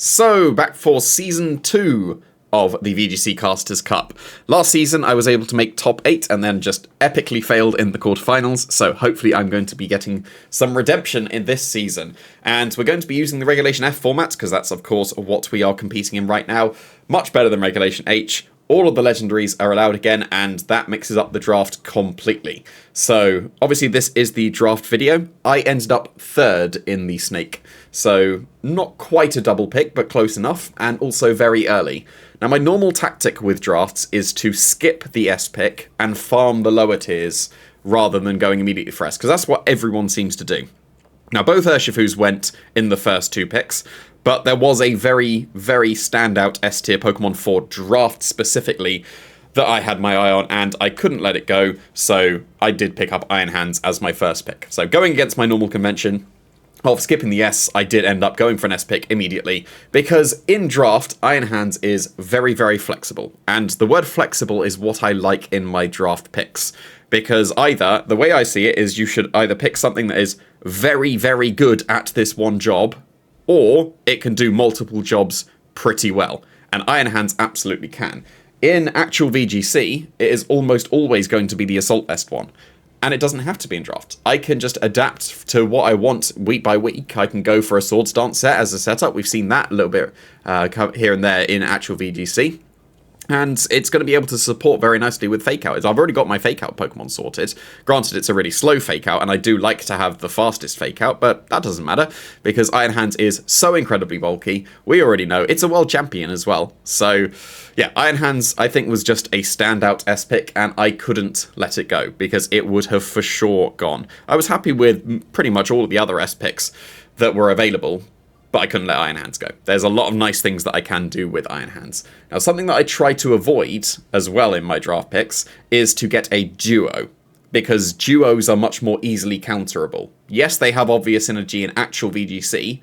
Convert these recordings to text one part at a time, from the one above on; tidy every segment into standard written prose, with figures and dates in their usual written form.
So, back for Season 2 of the VGC Casters Cup. Last season, I was able to make top 8 and then just epically failed in the quarterfinals, so hopefully I'm going to be getting some redemption in this season. And we're going to be using the Regulation F format, because that's, of course, what we are competing in right now. Much better than Regulation H. All of the legendaries are allowed again, and that mixes up the draft completely. So, obviously this is the draft video. I ended up 3rd in the Snake. So, not quite a double pick, but close enough, and also very early. Now, my normal tactic with drafts is to skip the S pick and farm the lower tiers, rather than going immediately for S, because that's what everyone seems to do. Now, both Urshifus went in the first 2 picks, but there was a very, very standout S-tier Pokemon for draft specifically that I had my eye on, and I couldn't let it go, so I did pick up Iron Hands as my first pick. So going against my normal convention of skipping the S, I did end up going for an S pick immediately, because in draft, Iron Hands is very, very flexible, and the word flexible is what I like in my draft picks. Because either, the way I see it is you should either pick something that is very, very good at this one job, or it can do multiple jobs pretty well. And Iron Hands absolutely can. In actual VGC, it is almost always going to be the Assault Vest one. And it doesn't have to be in draft. I can just adapt to what I want week by week. I can go for a Swords Dance set as a setup. We've seen that a little bit here and there in actual VGC. And it's going to be able to support very nicely with Fake Out. I've already got my Fake Out Pokemon sorted. Granted, it's a really slow Fake Out, and I do like to have the fastest Fake Out, but that doesn't matter, because Iron Hands is so incredibly bulky. We already know. It's a world champion as well. So, yeah, Iron Hands, I think, was just a standout S-pick, and I couldn't let it go, because it would have for sure gone. I was happy with pretty much all of the other S-picks that were available, but I couldn't let Iron Hands go. There's a lot of nice things that I can do with Iron Hands. Now, something that I try to avoid as well in my draft picks is to get a duo, because duos are much more easily counterable. Yes, they have obvious synergy in actual VGC,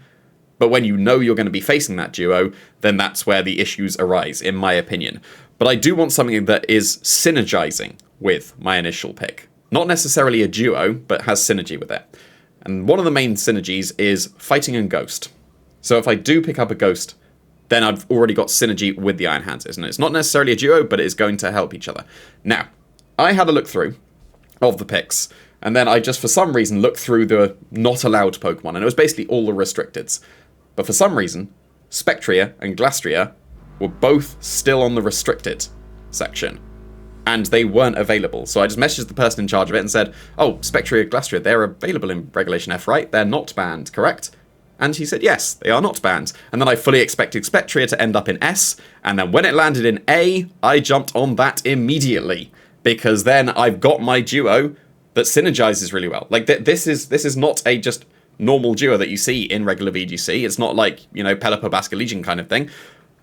but when you know you're going to be facing that duo, then that's where the issues arise, in my opinion. But I do want something that is synergizing with my initial pick. Not necessarily a duo, but has synergy with it. And one of the main synergies is Fighting and Ghost. So if I do pick up a Ghost, then I've already got synergy with the Iron Hands, isn't it? It's not necessarily a duo, but it is going to help each other. Now, I had a look through of the picks, and then I just, for some reason, looked through the not allowed Pokemon, and it was basically all the restricteds. But for some reason, Spectrier and Glastrier were both still on the restricted section, and they weren't available. So I just messaged the person in charge of it and said, oh, Spectrier, Glastrier, they're available in Regulation F, right? They're not banned, correct? And he said, yes, they are not banned. And then I fully expected Spectrier to end up in S, and then when it landed in A, I jumped on that immediately, because then I've got my duo that synergizes really well. Like, this is not a just normal duo that you see in regular VGC. It's not like, you know, Pelipper Basculegion kind of thing.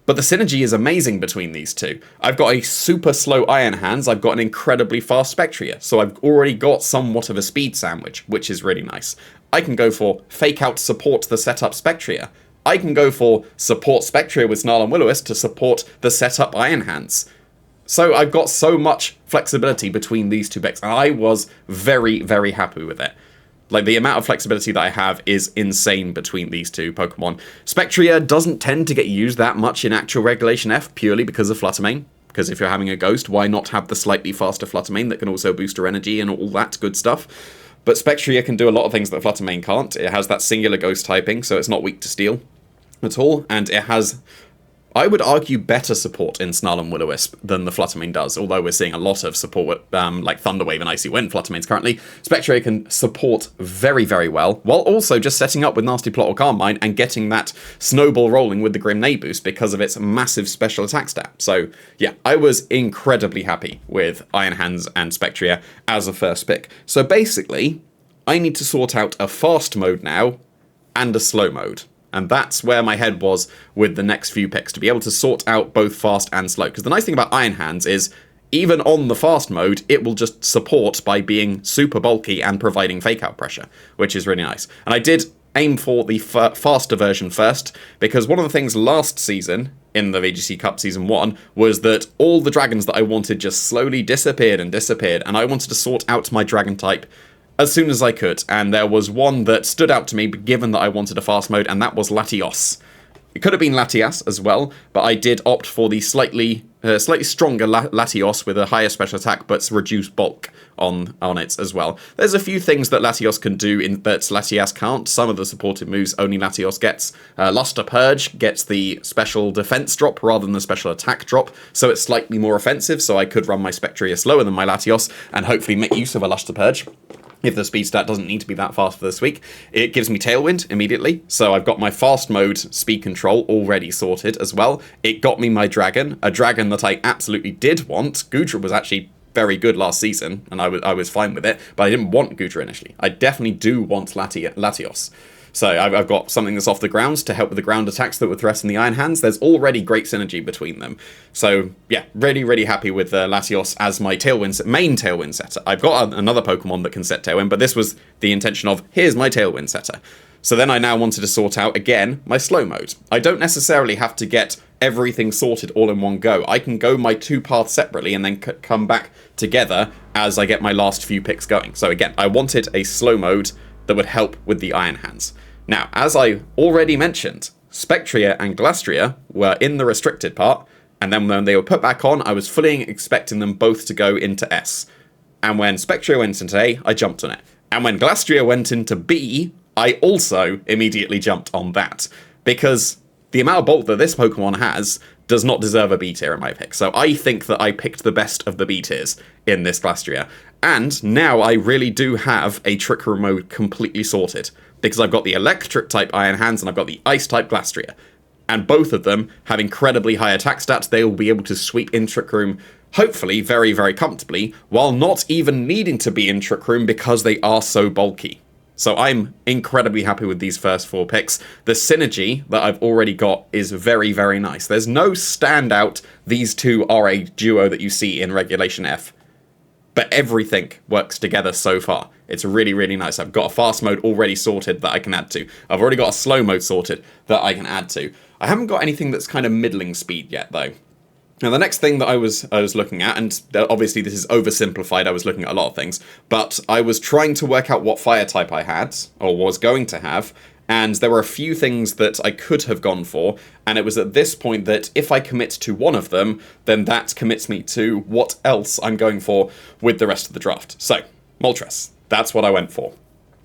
But the synergy is amazing between these two. I've got a super slow Iron Hands, I've got an incredibly fast Spectrier, so I've already got somewhat of a speed sandwich, which is really nice. I can go for Fake Out support the setup Spectrier. I can go for support Spectrier with Snarl and Will-O-Wisp to support the setup Iron Hands. So I've got so much flexibility between these two picks, and I was very, very happy with it. Like, the amount of flexibility that I have is insane between these two Pokemon. Spectrier doesn't tend to get used that much in actual Regulation F, purely because of Fluttermane. Because if you're having a Ghost, why not have the slightly faster Fluttermane that can also boost her energy and all that good stuff? But Spectrier can do a lot of things that Fluttermane can't. It has that singular Ghost typing, so it's not weak to Steel at all. And it has, I would argue, better support in Snarl and Will-O-Wisp than the Fluttermane does, although we're seeing a lot of support with, like Thunderwave and Icy Wind Fluttermanes currently. Spectrier can support very, very well, while also just setting up with Nasty Plot or Carmine and getting that snowball rolling with the Grim Neigh boost because of its massive special attack stat. So, yeah, I was incredibly happy with Iron Hands and Spectrier as a first pick. So basically, I need to sort out a fast mode now and a slow mode. And that's where my head was with the next few picks, to be able to sort out both fast and slow. Because the nice thing about Iron Hands is, even on the fast mode, it will just support by being super bulky and providing Fake Out pressure, which is really nice. And I did aim for the faster version first, because one of the things last season, in the VGC Cup Season 1, was that all the dragons that I wanted just slowly disappeared, and I wanted to sort out my dragon type as soon as I could, and there was one that stood out to me given that I wanted a fast mode, and that was Latios. It could have been Latias as well, but I did opt for the slightly stronger Latios with a higher special attack, but reduced bulk on it as well. There's a few things that Latios can do that Latias can't. Some of the supported moves only Latios gets. Luster Purge gets the special defense drop rather than the special attack drop, so it's slightly more offensive, so I could run my Spectrier slower than my Latios and hopefully make use of a Luster Purge. If the speed stat doesn't need to be that fast for this week. It gives me Tailwind immediately, so I've got my fast mode speed control already sorted as well. It got me my dragon, a dragon that I absolutely did want. Gudra was actually very good last season, and I was fine with it, but I didn't want Gudra initially. I definitely do want Latios. So I've got something that's off the ground to help with the ground attacks that would threaten the Iron Hands. There's already great synergy between them. So yeah, really happy with Latios as my main Tailwind setter. I've got another Pokemon that can set Tailwind, but this was the intention of, here's my Tailwind setter. So then I now wanted to sort out, again, my slow mode. I don't necessarily have to get everything sorted all in one go. I can go my 2 paths separately and then come back together as I get my last few picks going. So again, I wanted a slow mode that would help with the Iron Hands. Now, as I already mentioned, Spectrier and Glastrier were in the restricted part, and then when they were put back on, I was fully expecting them both to go into S. And when Spectrier went into A, I jumped on it. And when Glastrier went into B, I also immediately jumped on that. Because the amount of bulk that this Pokemon has does not deserve a B tier in my pick. So I think that I picked the best of the B tiers in this Glastrier. And now I really do have a Trick Room mode completely sorted. Because I've got the Electric type Iron Hands and I've got the Ice type Glastrier. And both of them have incredibly high attack stats. They will be able to sweep in Trick Room, hopefully very comfortably, while not even needing to be in Trick Room because they are so bulky. So I'm incredibly happy with these first 4 picks. The synergy that I've already got is very nice. There's no standout, these two are a duo that you see in Regulation F. But everything works together so far. It's really nice. I've got a fast mode already sorted that I can add to. I've already got a slow mode sorted that I can add to. I haven't got anything that's kind of middling speed yet, though. Now, the next thing that I was looking at, and obviously this is oversimplified, I was looking at a lot of things, but I was trying to work out what fire type I had, or was going to have, and there were a few things that I could have gone for, and it was at this point that if I commit to one of them, then that commits me to what else I'm going for with the rest of the draft. So, Moltres. That's what I went for.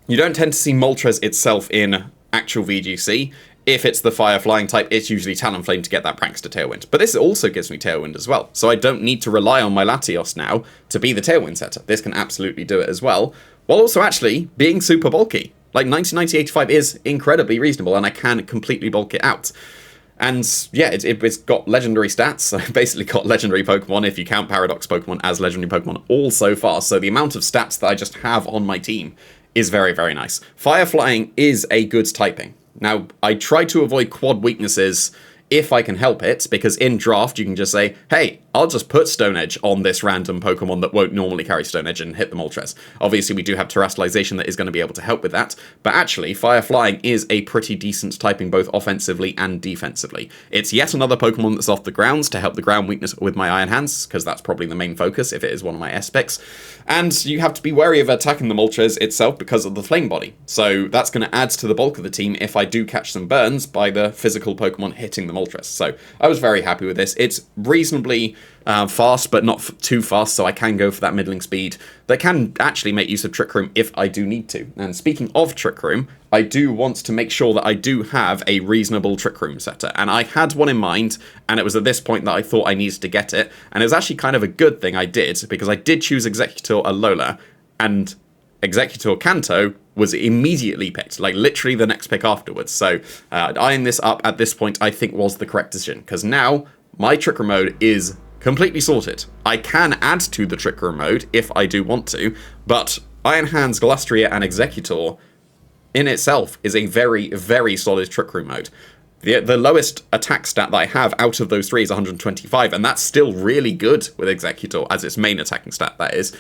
You don't tend to see Moltres itself in actual VGC. If it's the fire flying type, it's usually Talonflame to get that Prankster Tailwind. But this also gives me Tailwind as well, so I don't need to rely on my Latios now to be the Tailwind setter. This can absolutely do it as well, while also actually being super bulky. Like 90-90-85 is incredibly reasonable, and I can completely bulk it out. And yeah, it's got legendary stats. I've basically got legendary Pokemon, if you count Paradox Pokemon as legendary Pokemon, all so far. So the amount of stats that I just have on my team is very nice. Fire Flying is a good typing. Now, I try to avoid quad weaknesses if I can help it, because in draft you can just say, hey, I'll just put Stone Edge on this random Pokemon that won't normally carry Stone Edge and hit the Moltres. Obviously, we do have Terrestrialization that is going to be able to help with that, but actually, Fire Flying is a pretty decent typing both offensively and defensively. It's yet another Pokemon that's off the grounds to help the ground weakness with my Iron Hands, because that's probably the main focus if it is one of my S picks. And you have to be wary of attacking the Moltres itself because of the Flame Body. So that's going to add to the bulk of the team if I do catch some burns by the physical Pokemon hitting the Moltres. So I was very happy with this. It's reasonably fast, but not too fast, so I can go for that middling speed that can actually make use of Trick Room if I do need to. And speaking of Trick Room, I do want to make sure that I do have a reasonable Trick Room setter, and I had one in mind, and it was at this point that I thought I needed to get it, and it was actually kind of a good thing I did, because I did choose Executor Alola, and Executor Kanto was immediately picked, like literally the next pick afterwards. So eyeing this up at this point, I think was the correct decision, because now my Trick Room mode is completely sorted. I can add to the Trick Room mode if I do want to, but Iron Hands, Glastrier, and Executor in itself is a very solid Trick Room mode. The lowest attack stat that I have out of those three is 125, and that's still really good with Executor as its main attacking stat, that is.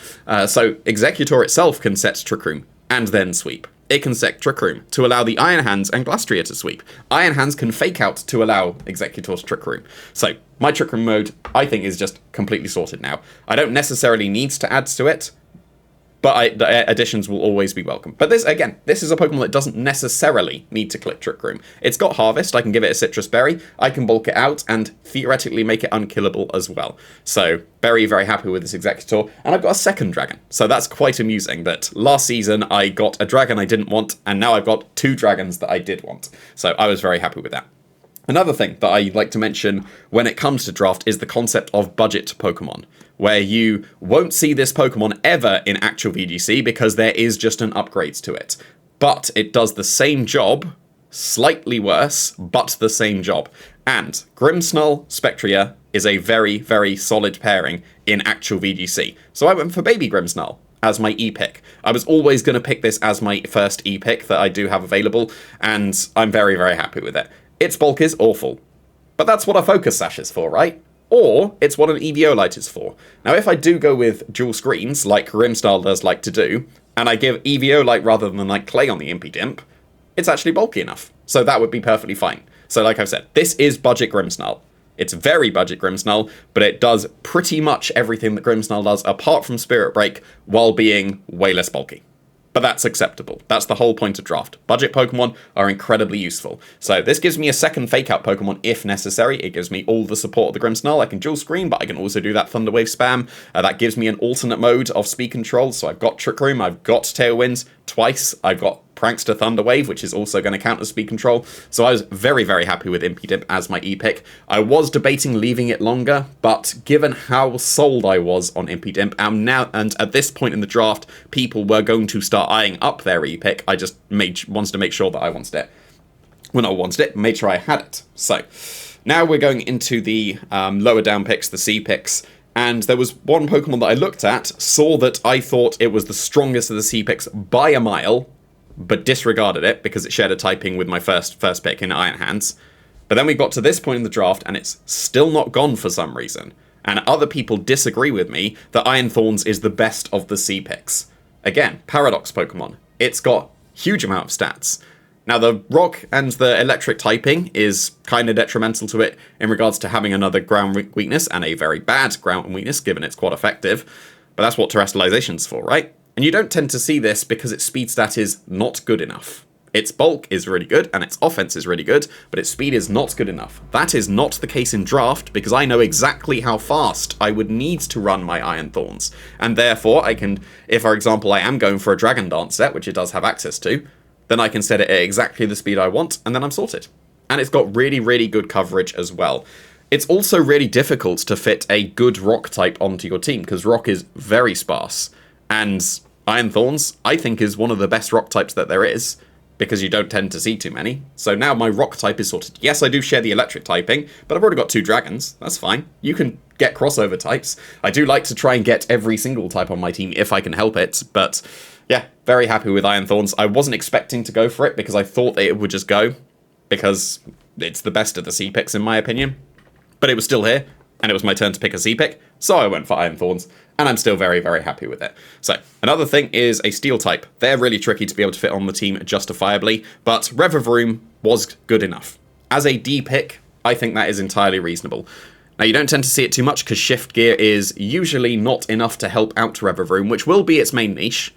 So Executor itself can set Trick Room and then sweep. It can set Trick Room to allow the Iron Hands and Glastrier to sweep. Iron Hands can Fake Out to allow Executor's Trick Room. So my Trick Room mode, I think, is just completely sorted now. I don't necessarily need to add to it, But additions will always be welcome. But this, again, this is a Pokemon that doesn't necessarily need to click Trick Room. It's got Harvest, I can give it a Citrus Berry, I can bulk it out, and theoretically make it unkillable as well. So, very, very happy with this Executor. And I've got a second dragon. So that's quite amusing that last season I got a dragon I didn't want, and now I've got 2 dragons that I did want. So I was very happy with that. Another thing that I like to mention when it comes to draft is the concept of budget Pokemon, where you won't see this Pokemon ever in actual VGC because there is just an upgrade to it. But it does the same job, slightly worse, but the same job. And Grimmsnarl Spectrier is a very, very solid pairing in actual VGC. So I went for Baby Grimmsnarl as my E-pick. I was always going to pick this as my first E-pick that I do have available, and I'm very, very happy with it. Its bulk is awful, but that's what a Focus Sash is for, right? Or it's what an Eviolite is for. Now, if I do go with dual screens, like Grimmsnarl does like to do, and I give Eviolite rather than like Clay on the Impidimp, it's actually bulky enough. So that would be perfectly fine. So like I've said, this is budget Grimmsnarl. It's very budget Grimmsnarl, but it does pretty much everything that Grimmsnarl does apart from Spirit Break while being way less bulky. But that's acceptable. That's the whole point of draft. Budget Pokemon are incredibly useful. So this gives me a second Fake-Out Pokemon if necessary. It gives me all the support of the Grimmsnarl. I can dual screen, but I can also do that Thunder Wave spam. That gives me an alternate mode of speed control. So I've got Trick Room, I've got Tailwinds twice, I've got Prankster Thunder Wave, which is also going to count as speed control. So I was very, very happy with Impidimp as my E-pick. I was debating leaving it longer, but given how sold I was on Impidimp, and at this point in the draft, people were going to start eyeing up their E-pick, I just wanted to make sure that I wanted it. Well, not wanted it, made sure I had it. So, now we're going into the lower down picks, the C picks. And there was one Pokemon that I looked at, saw that I thought it was the strongest of the C picks by a mile, but disregarded it because it shared a typing with my first pick in Iron Hands. But then we got to this point in the draft and it's still not gone for some reason. And other people disagree with me that Iron Thorns is the best of the C picks. Again, Paradox Pokemon. It's got huge amount of stats. Now the rock and the electric typing is kind of detrimental to it in regards to having another ground weakness and a very bad ground weakness given it's quite effective. But that's what Terrestrialization's for, right? And you don't tend to see this because its speed stat is not good enough. Its bulk is really good, and its offense is really good, but its speed is not good enough. That is not the case in draft, because I know exactly how fast I would need to run my Iron Thorns. And therefore, I can, if for example I am going for a Dragon Dance set, which it does have access to, then I can set it at exactly the speed I want, and then I'm sorted. And it's got really, really good coverage as well. It's also really difficult to fit a good rock type onto your team, because rock is very sparse. And Iron Thorns, I think, is one of the best rock types that there is, because you don't tend to see too many. So now my rock type is sorted. Yes, I do share the electric typing, but I've already got 2 dragons. That's fine. You can get crossover types. I do like to try and get every single type on my team if I can help it, but yeah, very happy with Iron Thorns. I wasn't expecting to go for it because I thought that it would just go, because it's the best of the C picks in my opinion. But it was still here, and it was my turn to pick a C pick, so I went for Iron Thorns, and I'm still very, very happy with it. So, another thing is a Steel type. They're really tricky to be able to fit on the team justifiably, but Revavroom was good enough. As a D pick, I think that is entirely reasonable. Now, you don't tend to see it too much because Shift Gear is usually not enough to help out Revavroom, which will be its main niche,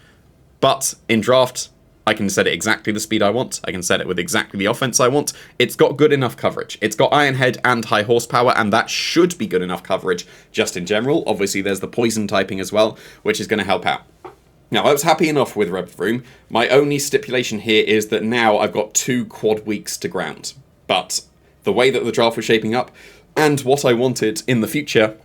but in draft, I can set it exactly the speed I want. I can set it with exactly the offense I want. It's got good enough coverage. It's got Iron Head and high horsepower, and that should be good enough coverage just in general. Obviously, there's the poison typing as well, which is going to help out. Now, I was happy enough with Revavroom. My only stipulation here is that now I've got 2 quad weeks to ground. But the way that the draft was shaping up, and what I wanted in the future,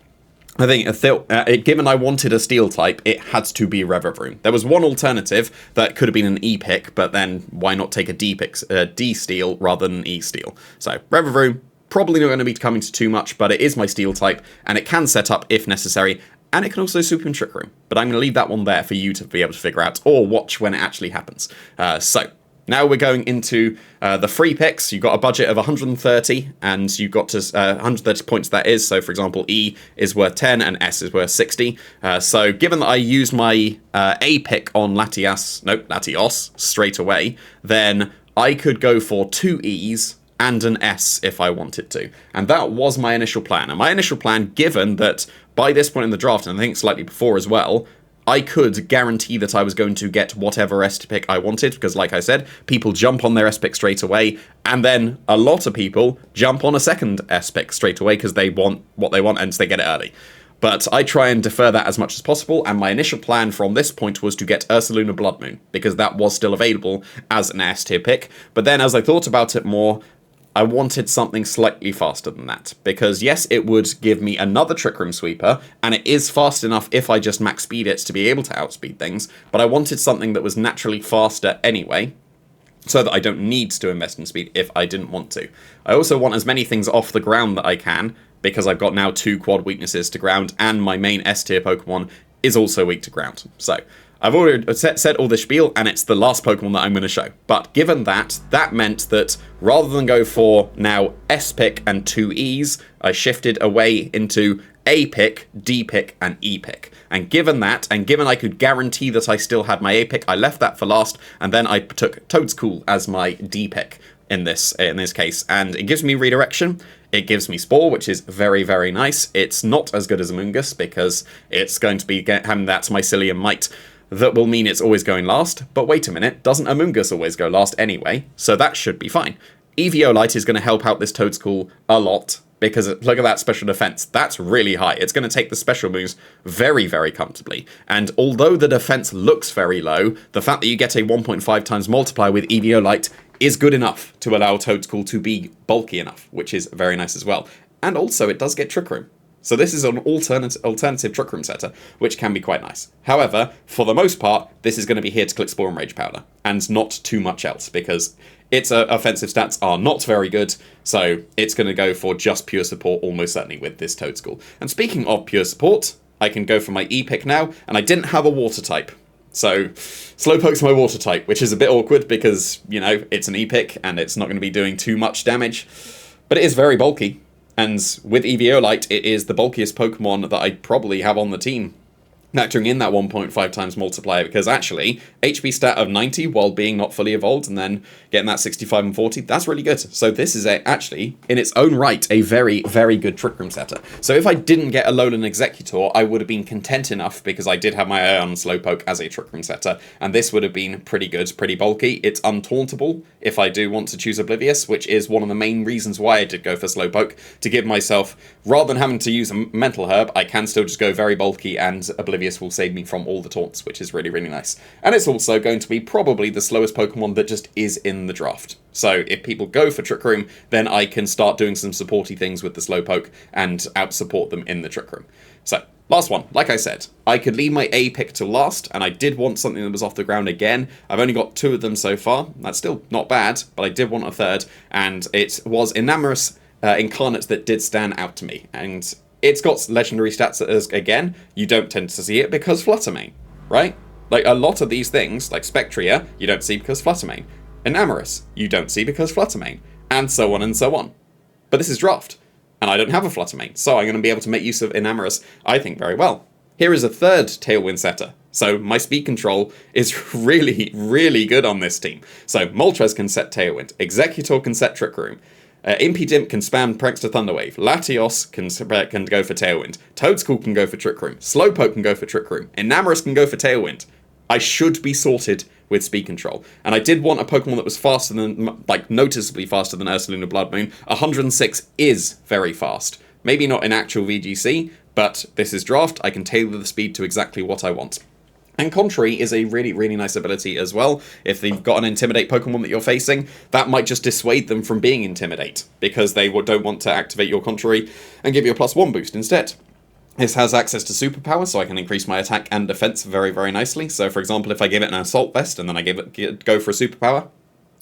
I think, given I wanted a Steel type, it had to be Revavroom. There was one alternative that could have been an E pick, but then why not take a D Steel rather than an E Steel? So Revavroom, probably not going to be coming to too much, but it is my Steel type, and it can set up if necessary, and it can also Super in Trick Room. But I'm going to leave that one there for you to be able to figure out, or watch when it actually happens. Now we're going into the free picks. You've got a budget of 130, and you've got to 130 points that is. So, for example, E is worth 10, and S is worth 60. So, given that I used my A pick on Latios straight away, then I could go for 2 E's and an S if I wanted to. And that was my initial plan. And my initial plan, given that by this point in the draft, and I think slightly before as well, I could guarantee that I was going to get whatever S pick I wanted, because like I said, people jump on their S pick straight away, and then a lot of people jump on a second S pick straight away because they want what they want and so they get it early. But I try and defer that as much as possible, and my initial plan from this point was to get Ursaluna Bloodmoon, because that was still available as an S tier pick. But then as I thought about it more, I wanted something slightly faster than that, because yes, it would give me another Trick Room Sweeper, and it is fast enough if I just max speed it to be able to outspeed things, but I wanted something that was naturally faster anyway, so that I don't need to invest in speed if I didn't want to. I also want as many things off the ground that I can, because I've got now 2 quad weaknesses to ground, and my main S tier Pokemon is also weak to ground. So, I've already said all this spiel, and it's the last Pokemon that I'm going to show. But given that, that meant that rather than go for now S pick and 2 E's, I shifted away into A pick, D pick, and E pick. And given that, and given I could guarantee that I still had my A pick, I left that for last, and then I took Toedscool as my D pick in this case. And it gives me redirection. It gives me Spore, which is very, very nice. It's not as good as Amoonguss, because it's going to be having that Mycelium Might that will mean it's always going last. But wait a minute, doesn't Amoonguss always go last anyway? So that should be fine. Eviolite is going to help out this Toedscool a lot, because look at that special defense. That's really high. It's going to take the special moves very, very comfortably. And although the defense looks very low, the fact that you get a 1.5 times multiplier with Eviolite is good enough to allow Toedscool to be bulky enough, which is very nice as well. And also, it does get Trick Room. So this is an alternative Trick Room setter, which can be quite nice. However, for the most part, this is going to be here to click Spore and Rage Powder, and not too much else, because its offensive stats are not very good, so it's going to go for just pure support almost certainly with this Toedscool. And speaking of pure support, I can go for my E pick now, and I didn't have a water type. So, Slowpoke's my water type, which is a bit awkward because, you know, it's an E-pick and it's not going to be doing too much damage. But it is very bulky, and with Eviolite, it is the bulkiest Pokemon that I probably have on the team, factoring in that 1.5 times multiplier, because actually, HP stat of 90 while being not fully evolved and then getting that 65 and 40, that's really good. So this is actually, in its own right, a very, very good Trick Room setter. So if I didn't get Alolan Executor, I would have been content enough, because I did have my eye on Slowpoke as a Trick Room setter, and this would have been pretty good, pretty bulky. It's untauntable if I do want to choose Oblivious, which is one of the main reasons why I did go for Slowpoke, to give myself, rather than having to use a Mental Herb, I can still just go very bulky, and Oblivious will save me from all the taunts, which is really, really nice. And it's also going to be probably the slowest Pokemon that just is in the draft. So if people go for Trick Room, then I can start doing some supporty things with the Slowpoke and out-support them in the Trick Room. So, last one. Like I said, I could leave my A pick to last, and I did want something that was off the ground again. I've only got 2 of them so far. That's still not bad, but I did want a third, and it was Enamorus Incarnate that did stand out to me. And it's got legendary stats as, again, you don't tend to see it because Fluttermane, right? Like, a lot of these things, like Spectrier, you don't see because Fluttermane. Enamorus, you don't see because Fluttermane. And so on and so on. But this is draft, and I don't have a Fluttermane, so I'm going to be able to make use of Enamorus, I think, very well. Here is a third Tailwind setter. So my speed control is really, really good on this team. So Moltres can set Tailwind, Executor can set Trick Room, Impidimp can spam Prankster Thunderwave, Latios can go for Tailwind, Toedscool can go for Trick Room, Slowpoke can go for Trick Room, Enamorus can go for Tailwind. I should be sorted with speed control. And I did want a Pokemon that was faster than, like, noticeably faster than Ursaluna Bloodmoon. 106 is very fast. Maybe not in actual VGC, but this is draft. I can tailor the speed to exactly what I want. And Contrary is a really, really nice ability as well. If they've got an Intimidate Pokemon that you're facing, that might just dissuade them from being Intimidate, because they don't want to activate your Contrary and give you a +1 boost instead. This has access to superpower, so I can increase my attack and defense very, very nicely. So, for example, if I give it an Assault Vest and then I go for a superpower,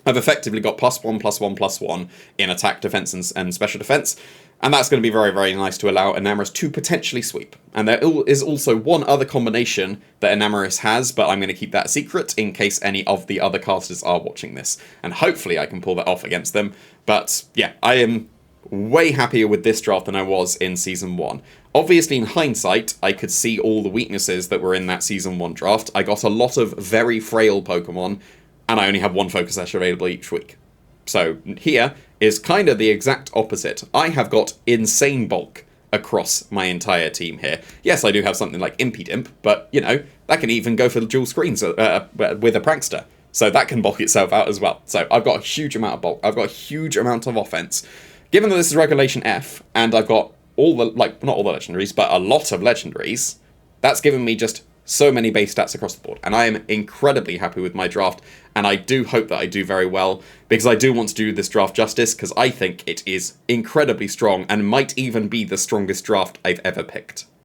I've effectively got +1, +1, +1 in attack, defense, and special defense. And that's going to be very, very nice to allow Enamorus to potentially sweep. And there is also one other combination that Enamorus has, but I'm going to keep that secret in case any of the other casters are watching this. And hopefully I can pull that off against them. But yeah, I am way happier with this draft than I was in Season 1. Obviously, in hindsight, I could see all the weaknesses that were in that Season 1 draft. I got a lot of very frail Pokemon, and I only have 1 Focus Sash available each week. So here is kind of the exact opposite. I have got insane bulk across my entire team here. Yes, I do have something like Impidimp, but, you know, that can even go for the dual screens with a Prankster. So that can bulk itself out as well. So I've got a huge amount of bulk. I've got a huge amount of offense. Given that this is Regulation F, and I've got all the, like, not all the legendaries, but a lot of legendaries, that's given me just so many base stats across the board. And I am incredibly happy with my draft, and I do hope that I do very well, because I do want to do this draft justice, because I think it is incredibly strong, and might even be the strongest draft I've ever picked.